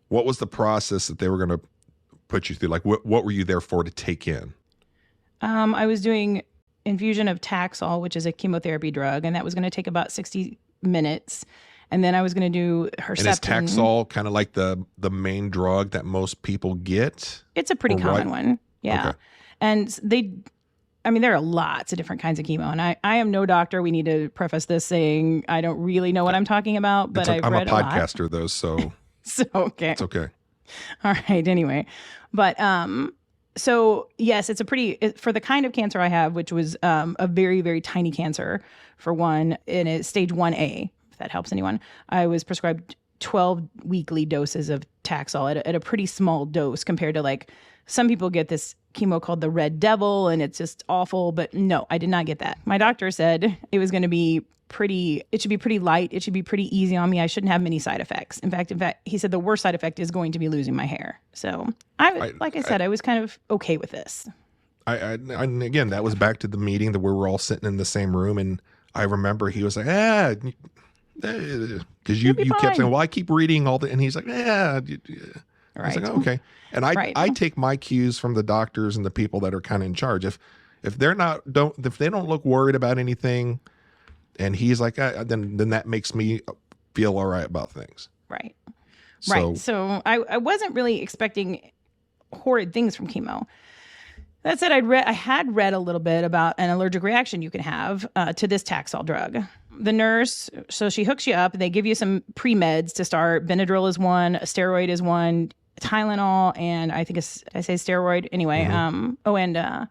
What was the process that they were going to put you through? Like, what were you there for to take in? I was doing infusion of Taxol, which is a chemotherapy drug, and that was going to take about 60 minutes. And then I was going to do Herceptin. And is Taxol kind of like the main drug that most people get? It's a pretty common one. Yeah. Okay. And there are lots of different kinds of chemo. And I am no doctor. We need to preface this saying I don't really know what I'm talking about, but I've read a lot. I'm a podcaster though, so okay. It's okay. All right. Anyway, but so yes, for the kind of cancer I have, which was a very, very tiny cancer for one, and it's stage 1A, if that helps anyone. I was prescribed 12 weekly doses of Taxol at a pretty small dose compared to like some people get this chemo called the Red Devil, and it's just awful. But no, I did not get that. My doctor said it was going to be it should be pretty light. It should be pretty easy on me. I shouldn't have many side effects. In fact, he said the worst side effect is going to be losing my hair. So I was kind of okay with this. And again, that was back to the meeting that we were all sitting in the same room. And I remember he was like, because you kept saying, well, I keep reading all the, and he's like, I was like, oh, okay. And I take my cues from the doctors and the people that are kind of in charge. If they don't look worried about anything, and he's like, then that makes me feel all right about things. Right. Right. So I wasn't really expecting horrid things from chemo. That said, I had read a little bit about an allergic reaction you can have to this Taxol drug. The nurse, so she hooks you up, and they give you some pre-meds to start. Benadryl is one, a steroid is one, Tylenol, and I think I say steroid anyway. Mm-hmm.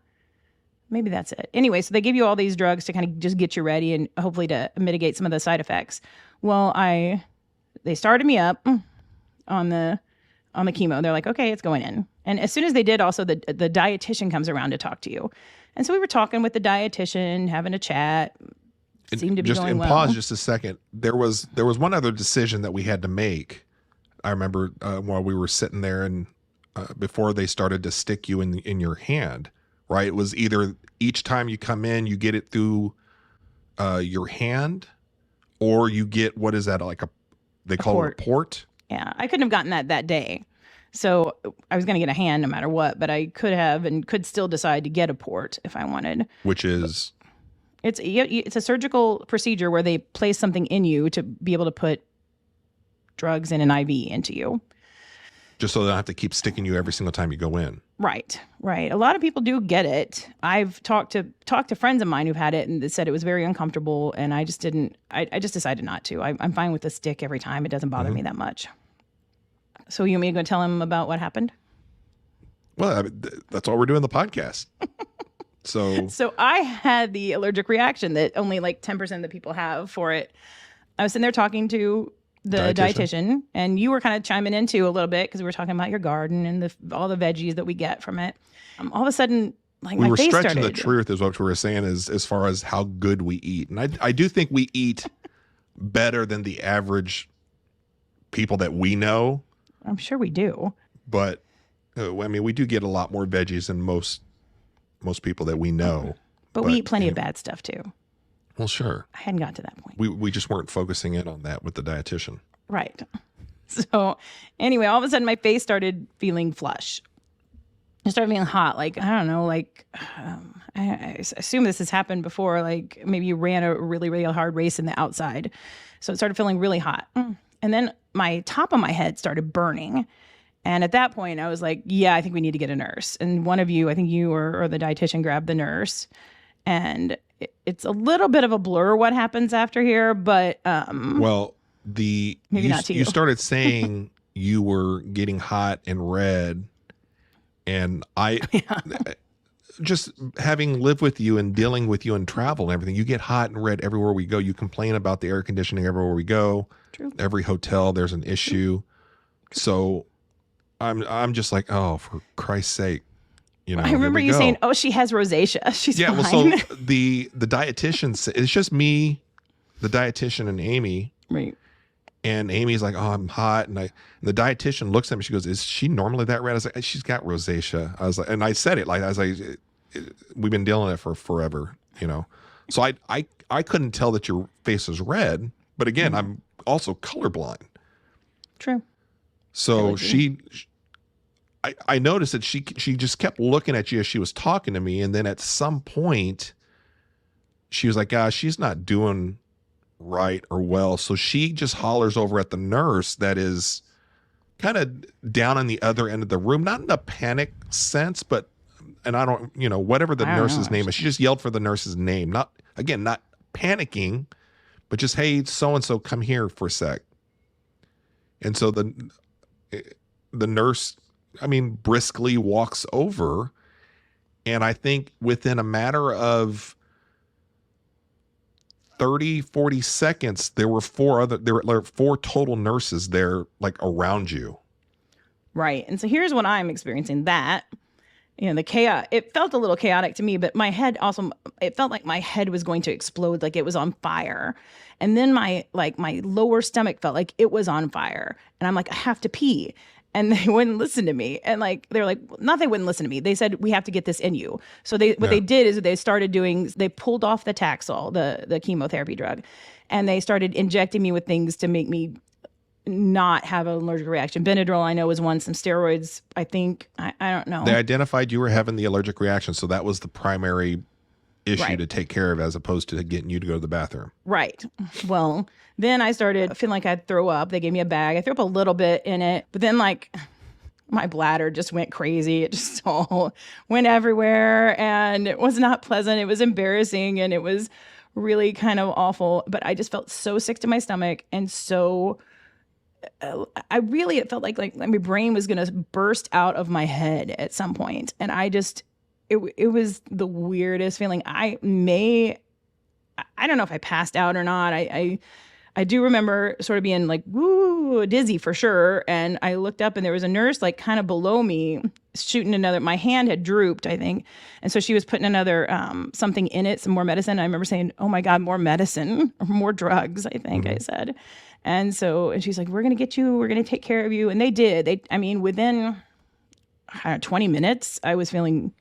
Maybe that's it. Anyway, so they give you all these drugs to kind of just get you ready and hopefully to mitigate some of the side effects. Well, they started me up on the chemo. They're like, okay, it's going in. And as soon as they did, also the dietitian comes around to talk to you. And so we were talking with the dietitian, having a chat. It seemed to be going well. Pause just a second. There was one other decision that we had to make. I remember while we were sitting there and before they started to stick you in your hand, right? It was either each time you come in, you get it through your hand, or you get, what is that? They call it a port? Yeah, I couldn't have gotten that day. So I was going to get a hand no matter what, but I could have and could still decide to get a port if I wanted. Which is? It's a surgical procedure where they place something in you to be able to put drugs in an IV into you. Just so they don't have to keep sticking you every single time you go in. Right. A lot of people do get it. I've talked to friends of mine who've had it and they said it was very uncomfortable, and I just didn't. I just decided not to. I'm fine with the stick every time. It doesn't bother me that much. So you want me to go tell him about what happened? Well, that's why we're doing the podcast. So I had the allergic reaction that only like 10% of the people have for it. I was sitting there talking to the dietitian, and you were kind of chiming into a little bit because we were talking about your garden and all the veggies that we get from it. All of a sudden, like my face started. We were stretching the truth is what we were saying as far as how good we eat. And I do think we eat better than the average people that we know. I'm sure we do. But, we do get a lot more veggies than most people that we know. But we eat plenty of bad stuff too. Well, sure. I hadn't got to that point. We just weren't focusing in on that with the dietitian. Right. So anyway, all of a sudden my face started feeling flush. It started feeling hot. Like, I don't know, like I assume this has happened before. Like maybe you ran a really, really hard race in the outside. So it started feeling really hot. And then my top of my head started burning. And at that point I was like, yeah, I think we need to get a nurse. And one of you, I think you or the dietitian, grabbed the nurse. And it's a little bit of a blur what happens after here, but well, maybe not to you. You started saying you were getting hot and red, and I just having lived with you and dealing with you and travel and everything, you get hot and red everywhere we go. You complain about the air conditioning everywhere we go. True. Every hotel there's an issue. True. So I'm just like, oh, for Christ's sake. I remember you saying, "Oh, she has rosacea. She's fine." Well, so the dietitian, it's just me, the dietitian, and Amy. Right. And Amy's like, "Oh, I'm hot," and the dietitian looks at me. She goes, "Is she normally that red?" I was like, "She's got rosacea." I was like, and I said it like I was like, "We've been dealing with it for forever," So I couldn't tell that your face was red, but again, I'm also colorblind. True. So I noticed that she just kept looking at you as she was talking to me. And then at some point she was like, gosh, she's not doing right or well. So she just hollers over at the nurse that is kind of down on the other end of the room, not in a panic sense, but, and I don't, whatever the nurse's name is, she just yelled for the nurse's name. Not panicking, but just, hey, so-and-so, come here for a sec. And so the nurse, briskly walks over. And I think within a matter of 30, 40 seconds, there were four total nurses there, like around you. Right. And so here's what I'm experiencing, that, the chaos, it felt a little chaotic to me, but my head also, it felt like my head was going to explode, like it was on fire. And then my lower stomach felt like it was on fire. And I'm like, I have to pee. And they wouldn't listen to me. And they're like, not they wouldn't listen to me. They said, we have to get this in you. So they did is they pulled off the Taxol, the chemotherapy drug, and they started injecting me with things to make me not have an allergic reaction. Benadryl, I know, was one. Some steroids, I think. I don't know. They identified you were having the allergic reaction. So that was the primary issue to take care of, as opposed to getting you to go to the bathroom. Right. Well, then I started feeling like I'd throw up. They gave me a bag. I threw up a little bit in it, but then my bladder just went crazy. It just all went everywhere, and it was not pleasant. It was embarrassing, and it was really kind of awful, but I just felt so sick to my stomach. And so it felt like my brain was going to burst out of my head at some point. And it was the weirdest feeling. I don't know if I passed out or not. I do remember sort of being like, woo, dizzy for sure. And I looked up and there was a nurse kind of below me shooting my hand had drooped, I think. And so she was putting another, something in it, some more medicine. I remember saying, oh my God, more medicine, or more drugs, I think I said. And she's like, we're going to get you, we're going to take care of you. And they did. Within 20 minutes, I was feeling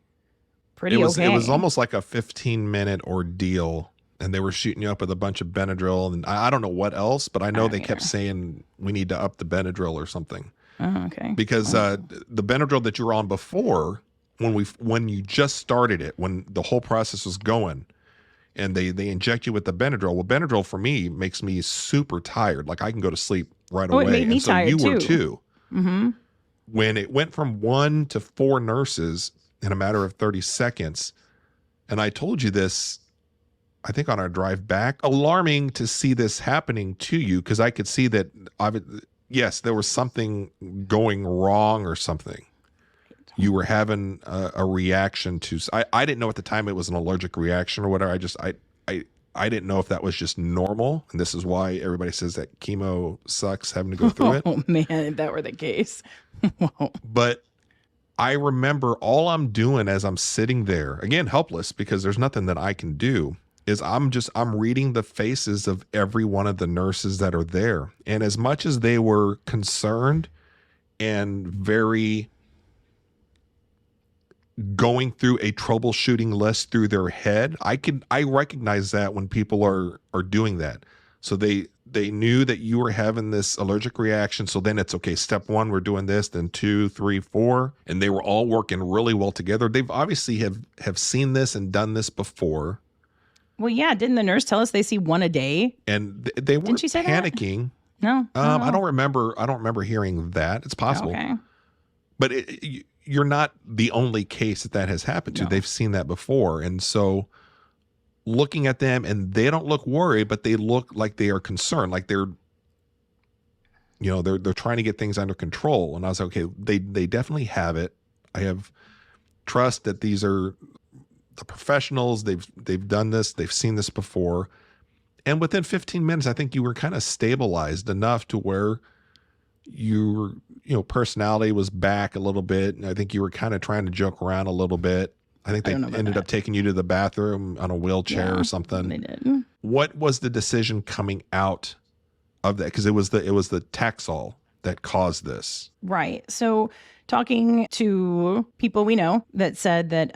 pretty okay. It was almost like a 15-minute ordeal. And they were shooting you up with a bunch of Benadryl, and I don't know what else, but I know they kept saying we need to up the Benadryl or something. Oh, okay. Because the Benadryl that you were on before, when you just started it, when the whole process was going, and they inject you with the Benadryl. Well, Benadryl for me makes me super tired. Like I can go to sleep right away. It made me tired you too. were too. Mm-hmm. When it went from 1 to 4 nurses in a matter of 30 seconds, and I told you this, I think on our drive back, alarming to see this happening to you, because I could see that, yes, there was something going wrong or something. You were having a reaction to, I didn't know at the time it was an allergic reaction or whatever. I didn't know if that was just normal. And this is why everybody says that chemo sucks, having to go through it. Oh man, if that were the case. But I remember all I'm doing as I'm sitting there, again, helpless, because there's nothing that I can do, is I'm reading the faces of every one of the nurses that are there. And as much as they were concerned and very going through a troubleshooting list through their head, I recognize that when people are doing that. So they knew that you were having this allergic reaction. So then it's okay. Step 1, we're doing this, then 2, 3, 4. And they were all working really well together. They've obviously have seen this and done this before. Well, yeah. Didn't the nurse tell us they see 1 a day? And they weren't panicking. No. I don't remember hearing that. It's possible. Okay. But you're not the only case that has happened to. No. They've seen that before. And so looking at them, and they don't look worried, but they look like they are concerned, like they're trying to get things under control. And I was like, okay, they definitely have it. I have trust that these are the professionals. They've done this. They've seen this before. And within 15 minutes, I think you were kind of stabilized enough to where your personality was back a little bit. And I think you were kind of trying to joke around a little bit. I think they ended up taking you to the bathroom on a wheelchair or something. They did. What was the decision coming out of that? Because it was the Taxol. that caused this. Right. So talking to people we know that said that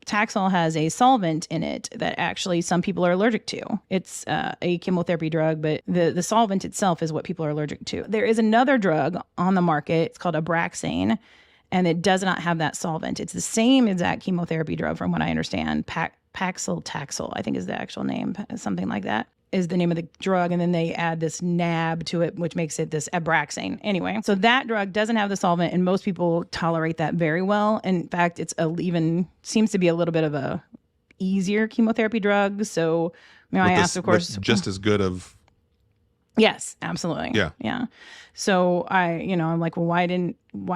Taxol has a solvent in it that actually some people are allergic to. It's a chemotherapy drug, but the solvent itself is what people are allergic to. There is another drug on the market. It's called Abraxane, and it does not have that solvent. It's the same exact chemotherapy drug from what I understand. Paclitaxel, I think is the actual name, something like that is the name of the drug. And then they add this NAB to it, which makes it this Abraxane. Anyway, so that drug doesn't have the solvent, and most people tolerate that very well. In fact, it's even seems to be a little bit of a easier chemotherapy drug. So I asked, of course, just as good of. Yes, absolutely. Yeah. So I'm like, well, why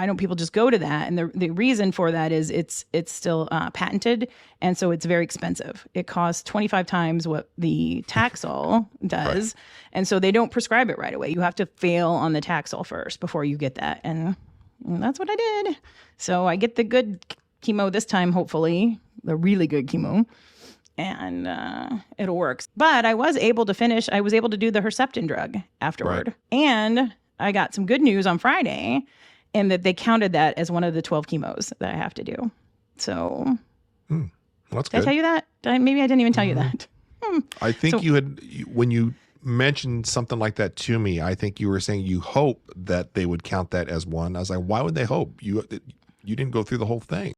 don't people just go to that? And the reason for that is it's still patented, and so it's very expensive. It costs 25 times what the Taxol does, right. And so they don't prescribe it right away. You have to fail on the Taxol first before you get that, and that's what I did. So I get the good chemo this time, hopefully, the really good chemo. And it'll work. But I was able to do the Herceptin drug afterward. Right. And I got some good news on Friday, in that they counted that as one of the 12 chemos that I have to do. So well, that's did I tell you that? Maybe I didn't even tell you that. I think when you mentioned something like that to me, I think you were saying you hope that they would count that as one. I was like, why would they hope? You didn't go through the whole thing.